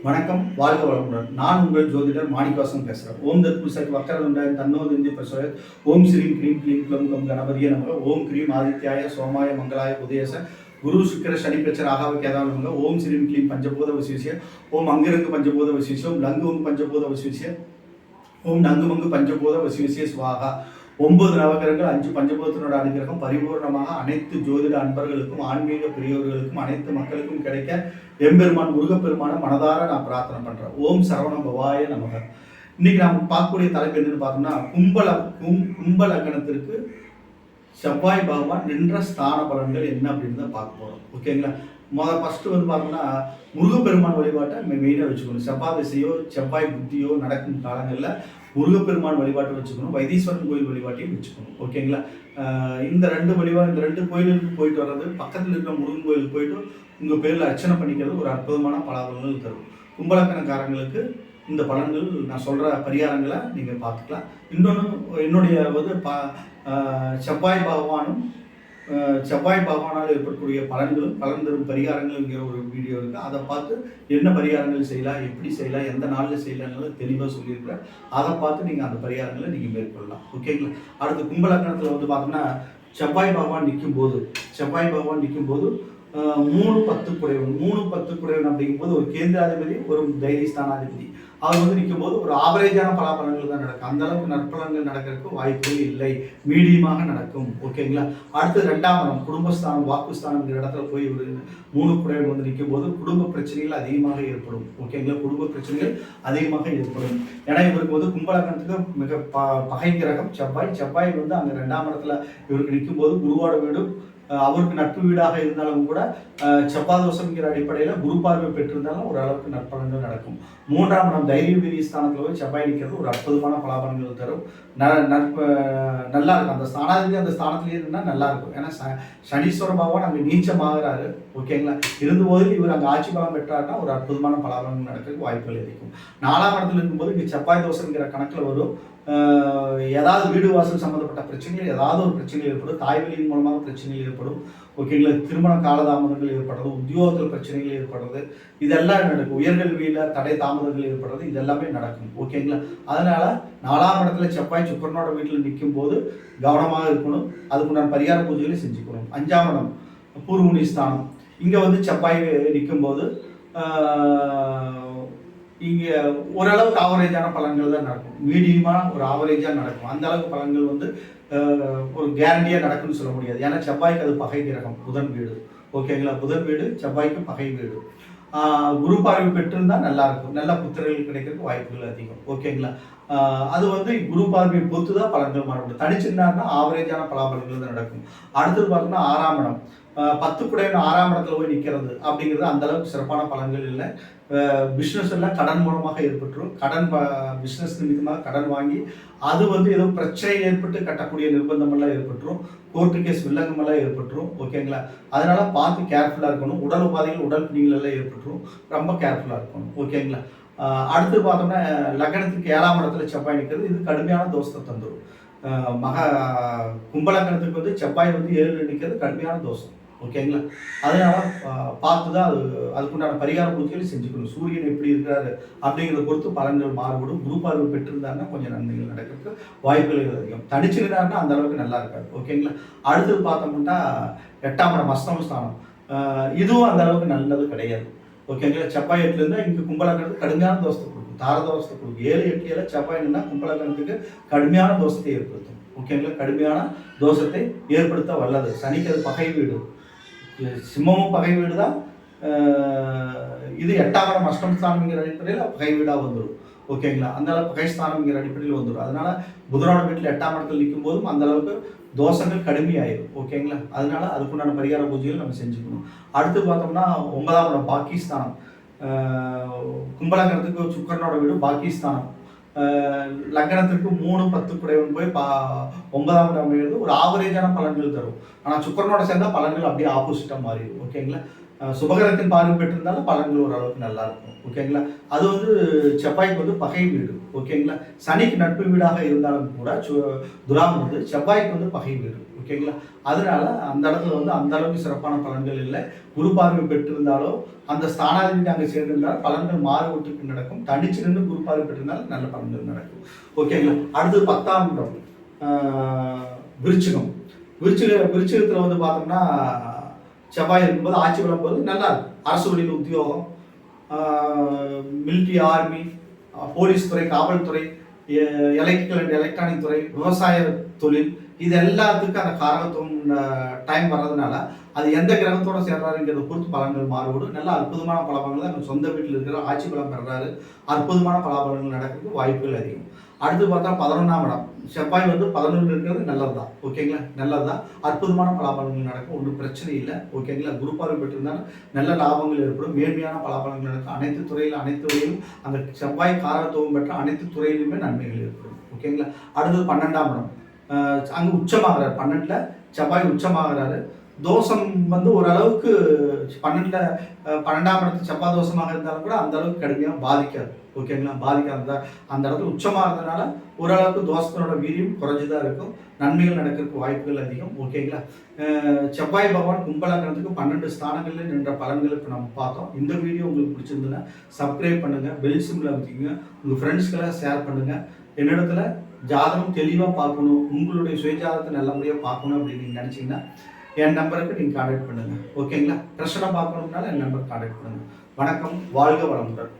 வணக்கம், வாழ்க வளமுடன். நான் உங்கள் ஜோதிடர் மாணிக்கவாசன் பேசுகிறேன். ஓம் தத்புருஷாய வக்கரதுண்டாய தன்னோதந்தி பிரசோதயாத். ஓம் ஸ்ரீம் க்ரீம் க்ளீம் க்ளம் கம் கணபதியே நமக. ஓம் க்ரீம் ஆதித்யாய சோமாய மங்களாய உதயச குரு சுக்கிர சனி பிரச்சர ஆகாவ கேதாவ நமக. ஓம் ஸ்ரீம் க்ளீம் பஞ்சபூத வசிவிசிய. ஓம் அங்கிரங்கு பஞ்சபூத வசிவிசிய. ஓம் லங்கு வந்து பஞ்சபூத வசிவிசிய. ஓம் நங்கு மங்கு பஞ்சபூத வசிவிசிய ஸ்வாகா. 9 நவகிரகங்கள், 5 பஞ்சபூதத்தினோட அனுகிரகம் பரிபூர்ணமாக அனைத்து ஜோதிட அன்பர்களுக்கும் ஆன்மீக பெரியவர்களுக்கும் அனைத்து மக்களுக்கும் கிடைக்க எம்பெருமான் முருகப்பெருமான மனதார நான் பிரார்த்தனை பண்றேன். ஓம் சரவண பவாய நமக. இன்னைக்கு நாம் பார்க்கக்கூடிய தலைப்பு என்னன்னு பார்த்தோம்னா கும்ப லக்னத்திற்கு செவ்வாய் பகவான் நின்ற ஸ்தான பலன்கள் என்ன அப்படின்னு தான் பார்க்க போறோம். ஓகேங்களா? ஃபர்ஸ்ட் வந்து பார்த்தோம்னா முருகப்பெருமான் வழிபாட்டை மெயினாக வச்சுக்கணும். செவ்வாய் திசையோ செவ்வாய் புத்தியோ நடக்கும் காலங்களில் முருகப்பெருமான் வழிபாட்டை வச்சுக்கணும். வைத்தீஸ்வரன் கோயில் வழிபாட்டையும் வச்சுக்கணும். ஓகேங்களா? இந்த ரெண்டு கோயிலுக்கு போயிட்டு வர்றது, பக்கத்தில் இருக்கிற முருகன் கோயிலுக்கு போயிட்டு உங்கள் பேரில் அர்ச்சனை பண்ணிக்கிறது ஒரு அற்புதமான பலன்கள் தரும். கும்பலக்கணக்காரங்களுக்கு இந்த பலன்கள் நான் சொல்கிற பரிகாரங்களை நீங்கள் பார்த்துக்கலாம். இன்னொன்று என்னுடைய வந்து செவ்வாய் பகவானால் ஏற்படக்கூடிய பலன்களும் பலன் தரும் பரிகாரங்கள்ங்கிற ஒரு வீடியோ இருக்குது. அதை பார்த்து என்ன பரிகாரங்கள் செய்யலாம், எப்படி செய்யலாம், எந்த நாளில் செய்யலாம்னாலும் தெளிவாக சொல்லியிருக்கிறேன். அதை பார்த்து நீங்கள் அந்த பரிகாரங்களை நீங்கள் மேற்கொள்ளலாம். ஓகேங்களா? அடுத்து கும்பலக்கணத்தில் வந்து பார்த்தோம்னா செவ்வாய் பகவான் நிற்கும் போது 3-10 குடைவன் அப்படிங்கும்போது ஒரு கேந்திராதிபதி, ஒரு தைரியஸ்தானாதிபதி அவர் வந்து நிற்கும் போது ஒரு ஆவரேஜான பலாபலங்கள் தான் நடக்கும். அந்த அளவுக்கு நற்பலன்கள் நடக்கிறதுக்கு வாய்ப்புகள் இல்லை, மீடியமாக நடக்கும். ஓகேங்களா? அடுத்து 2ஆம் இடம் குடும்பஸ்தானம், வாக்குஸ்தானம்ங்கிற இடத்துல போய் ஒரு 3 குடைவன் வந்து நிற்கும் போது குடும்ப பிரச்சனைகள் அதிகமாக ஏற்படும். ஓகேங்களா? குடும்ப பிரச்சனைகள் அதிகமாக ஏற்படும். ஏன்னா இவருக்கு வந்து கும்பலக்கணத்துக்கு மிக பகை கிரகம் செவ்வாய் வந்து அங்கே 2ஆம் இடத்துல இவருக்கு நிற்கும் போது குருவோட வீடு அவருக்கு நட்பு வீடாக இருந்தாலும் கூட செவ்வாதோஷம்ங்கிற அடிப்படையில் குரு பார்வை பெற்றிருந்தாலும் ஓரளவுக்கு நற்பலன்கள் நடக்கும். 3ஆம் இடம் தைரிய வீரிய ஸ்தானத்தில் போய் செவ்வாய் நிற்கிறது ஒரு அற்புதமான பலாபலன்கள் தரும். நல்லா இருக்கும். அந்த ஸ்தானாதிபதி அந்த ஸ்தானத்திலேயே இருந்தால் நல்லா இருக்கும். ஏன்னா சனீஸ்வர பகவான் அங்கே நீச்சமாகிறாரு. ஓகேங்களா? இருந்தபோது இவர் அங்கே ஆட்சி பலம் பெற்றாருன்னா ஒரு அற்புதமான பலாபலன்கள் நடக்கிறதுக்கு வாய்ப்புகள் இருக்கும். 4ஆம் இடத்துல இருக்கும்போது இங்கே செவ்வாய் தோஷங்கிற கணக்கில் வரும். ஏதாவது வீடு வாசல் சம்மந்தப்பட்ட பிரச்சனைகள், ஏதாவது ஒரு பிரச்சனைகள் ஏற்படும். தாய்வழியின் மூலமாக பிரச்சனைகள் ஏற்படும். ஓகேங்களா? திருமண காலதாமதங்கள் ஏற்படுறது, உத்தியோகத்தில் பிரச்சனைகள் ஏற்படுறது, இதெல்லாம் நடக்கும். உயர்கல்வியில் தடை தாமதங்கள் ஏற்படுறது, இதெல்லாமே நடக்கும். ஓகேங்களா? அதனால 4ஆம் இடத்துல செவ்வாய் சுக்கிரனோட வீட்டில் நிற்கும் போது கவனமாக இருக்கணும். அதுக்குண்டான பரிகார பூஜைகளை செஞ்சுக்கணும். 5ஆம் இடம் பூர்வமுனி ஸ்தானம், இங்கே வந்து செவ்வாய் நிற்கும் போது இங்கே ஓரளவுக்கு ஆவரேஜான பலன்கள் தான் நடக்கும். மீடியமாக ஒரு ஆவரேஜாக நடக்கும். அந்த அளவுக்கு பலன்கள் வந்து ஒரு கேரண்டியாக நடக்கும்னு சொல்ல முடியாது. ஏன்னா செவ்வாய்க்கு அது பகை கிரகம், புதன் வீடு. ஓகேங்களா? புதன் வீடு செவ்வாய்க்கு பகை வீடு. குரு பார்வை பெற்றிருந்தால் நல்லா இருக்கும். நல்ல புத்திரர்கள் கிடைக்கிறதுக்கு வாய்ப்புகள் அதிகம். ஓகேங்களா? அது வந்து குரு பார்வையை பொறுத்து தான் பலன்கள் மாறுபடும். தனிச்சிருந்தாருன்னா ஆவரேஜான பலாபலன்கள் தான் நடக்கும். அடுத்தது பார்த்தோம்னா 6ஆம் இடம் 10 குடைவன் 6ஆம் இடத்துல போய் நிற்கிறது அப்படிங்கிறது அந்த அளவுக்கு சிறப்பான பலன்கள் இல்லை. பிஸ்னஸ் எல்லாம் கடன் மூலமாக ஏற்பட்டுரும். பிஸ்னஸ் நிமித்தமாக கடன் வாங்கி அது வந்து ஏதோ பிரச்சனை ஏற்பட்டு கட்டக்கூடிய நிர்பந்தமெல்லாம் ஏற்பட்டுரும். Court case வில்லங்கமெல்லாம் ஏற்பட்டுரும். ஓகேங்களா? அதனால பார்த்து கேர்ஃபுல்லாக இருக்கணும். உடல் உபாதைகள், உடல் பிணிகள் எல்லாம் ஏற்பட்டுரும். ரொம்ப கேர்ஃபுல்லாக இருக்கணும். ஓகேங்களா? அடுத்து பார்த்தோம்னா லக்னத்துக்கு 7ஆம் இடத்துல செவ்வாய் நிற்கிறது. இது கடுமையான தோஷத்தை தந்துடும். கும்பலக்கணத்துக்கு வந்து செவ்வாய் வந்து 7 நிற்கிறது கடுமையான தோஷம். ஓகேங்களா? அதனால பார்த்து தான் அதுக்குண்டான பரிகார பூஜைகளை செஞ்சுக்கணும். சூரியன் எப்படி இருக்கிறாரு அப்படிங்கிறத பொறுத்து பலன்கள் மாறுபடும். குரு பார்வை பெற்றிருந்தாருன்னா கொஞ்சம் நன்மைகள் நடக்கிறதுக்கு வாய்ப்புகள் அதிகம். தடிச்சிருந்தாருன்னா அந்த அளவுக்கு நல்லா இருக்காது. ஓகேங்களா? அடுத்தது பார்த்தோம்னா 8ஆம் இடம் அஷ்டமஸ்தானம், இதுவும் அந்த அளவுக்கு நல்லது கிடையாது. ஓகேங்களா? செவ்வாய் 8 இருந்தால் இங்கே கும்பலக்கணத்துக்கு கடுமையான தோஷத்தை கொடுக்கும், தார தோஷத்தை கொடுக்கும். 7-8 செவ்வாய் நின்னா கும்பலக்கணத்துக்கு கடுமையான தோஷத்தை ஏற்படுத்தும். ஓகேங்களா? கடுமையான தோஷத்தை ஏற்படுத்த வல்லது. சனிக்கு அது பகை வீடு, சிம்மமும் பகை வீடு தான். இது 8ஆம் இடம் அஷ்டமஸ்தானம்ங்கிற அடிப்படையில் பகை வீடாக வந்துடும். ஓகேங்களா? அந்த அளவுக்கு பகை ஸ்தானம்ங்கிற அடிப்படையில் வந்துடும். அதனால புதனோட வீட்டில் 8ஆம் இடத்துல நிற்கும் போதும் அந்த அளவுக்கு தோஷங்கள் கடுமையாயிடும். ஓகேங்களா? அதனால அதுக்குண்டான பரிகார பூஜைகள் நம்ம செஞ்சுக்கணும். அடுத்து பார்த்தோம்னா 9ஆம் இடம் பாகிஸ்தானம், கும்பலக்கணத்துக்கு சுக்கரனோட வீடு பாகிஸ்தானம். லக்னத்திற்கு 3-10 குடைவன் போய் 9ஆம் இடம் அமைகிறது ஒரு ஆவரேஜான பலன்கள் தரும். ஆனால் சுக்கரனோட சேர்ந்தால் பலன்கள் அப்படியே ஆப்போசிட்டாக மாறிடும். ஓகேங்களா? சுபகிரகத்தின் பார்வை பெற்றிருந்தாலும் பலன்கள் ஓரளவுக்கு நல்லா இருக்கும். ஓகேங்களா? அது வந்து செவ்வாய்க்கு வந்து பகை வீடு. ஓகேங்களா? சனிக்கு நட்பு வீடாக இருந்தாலும் கூட துலாம் வந்து செவ்வாய்க்கு வந்து பகை வீடு. ஓகேங்களா? அதனால அந்த இடத்துல வந்து அந்த அளவுக்கு சிறப்பான பலன்கள் இல்லை. குரு பார்வை பெற்றிருந்தாலோ அந்த ஸ்தானாதிபதி அங்கே சேர்ந்திருந்தாலும் பலன்கள் மாறுபட்டு நடக்கும். தனிச்சு நின்று குரு பார்வை பெற்றிருந்தாலும் நல்ல பலன்கள் நடக்கும். ஓகேங்களா? அடுத்தது 10ஆம் இடம் விருச்சிகம். விருச்சிகத்தில் வந்து பார்த்தோம்னா செவ்வாய் இருக்கும்போது ஆட்சி விளம்போது நல்லா இருக்கும். அரசு வழியில் உத்தியோகம், மிலிட்ரி, ஆர்மி, போலீஸ் துறை, காவல்துறை, எலக்ட்ரிக்கல் அண்ட் எலக்ட்ரானிக் துறை, விவசாய தொழில், இது எல்லாத்துக்கும் அந்த காரகத்துவம் டைம் வர்றதுனால அது எந்த கிரகத்தோட சேர்றாருங்கிறத பொறுத்து பலன்கள் மாறுபடும். நல்ல அற்புதமான பலாபலங்கள் தான் சொந்த வீட்டில் இருக்கிற ஆட்சி பலம் பெறாரு. அற்புதமான பலாபலங்கள் நடக்கிறதுக்கு வாய்ப்புகள் அதிகம். அடுத்து பார்த்தா 11ஆம் இடம் செவ்வாய் வந்து 11 இருக்கிறது நல்லது தான். ஓகேங்களா? நல்லது தான். அற்புதமான பலாபலங்கள் நடக்கும். ஒன்றும் பிரச்சனை இல்லை. ஓகேங்களா? குரு பார்வை பெற்றிருந்தாலும் நல்ல லாபங்கள் ஏற்படும். மேன்மையான பலாபலங்கள் நடக்கும். அனைத்து துறையிலும் அந்த செவ்வாய் காரகத்துவம் பெற்ற அனைத்து துறையிலுமே நன்மைகள் ஏற்படும். ஓகேங்களா? அடுத்தது 12ஆம் இடம் அங்கே உச்சமாகிறார். 12ல் செவ்வாய் உச்சமாகிறாரு. தோஷம் வந்து ஓரளவுக்கு 12ஆம் இடத்து செவ்வாய் தோஷமாக இருந்தாலும் கூட அந்த அளவுக்கு கடுமையாக பாதிக்காது. ஓகேங்களா? பாதிக்காத அந்த இடத்துல உச்சமாக இருந்ததுனால ஓரளவுக்கு தோஷத்தினோட வீரியம் குறைஞ்சுதான் இருக்கும். நன்மைகள் நடக்கிறதுக்கு வாய்ப்புகள் அதிகம். ஓகேங்களா? செவ்வாய் பகவான் கும்பலக்கணத்துக்கு 12 ஸ்தானங்களில் நின்ற பலன்களை இப்போ நம்ம பார்த்தோம். இந்த வீடியோ உங்களுக்கு பிடிச்சிருந்ததுன்னா சப்ஸ்கிரைப் பண்ணுங்கள், பெல் சிம்பிள் அமைச்சிக்கங்க, உங்கள் ஃப்ரெண்ட்ஸ்க்கெல்லாம் ஷேர் பண்ணுங்கள். என்னிடத்துல ஜாதகம் தெளிவாக பார்க்கணும், உங்களுடைய சுயஜாதகத்தை நல்லபடியாக பார்க்கணும் அப்படின்னு நீங்கள் நினச்சிங்கன்னா என் நம்பருக்கு நீங்கள் கான்டாக்ட் பண்ணுங்கள். ஓகேங்களா? பிரச்சனை பார்க்கணும்னால என் நம்பருக்கு கான்டாக்ட் பண்ணுங்கள். வணக்கம். வாழ்க வளமுடன்.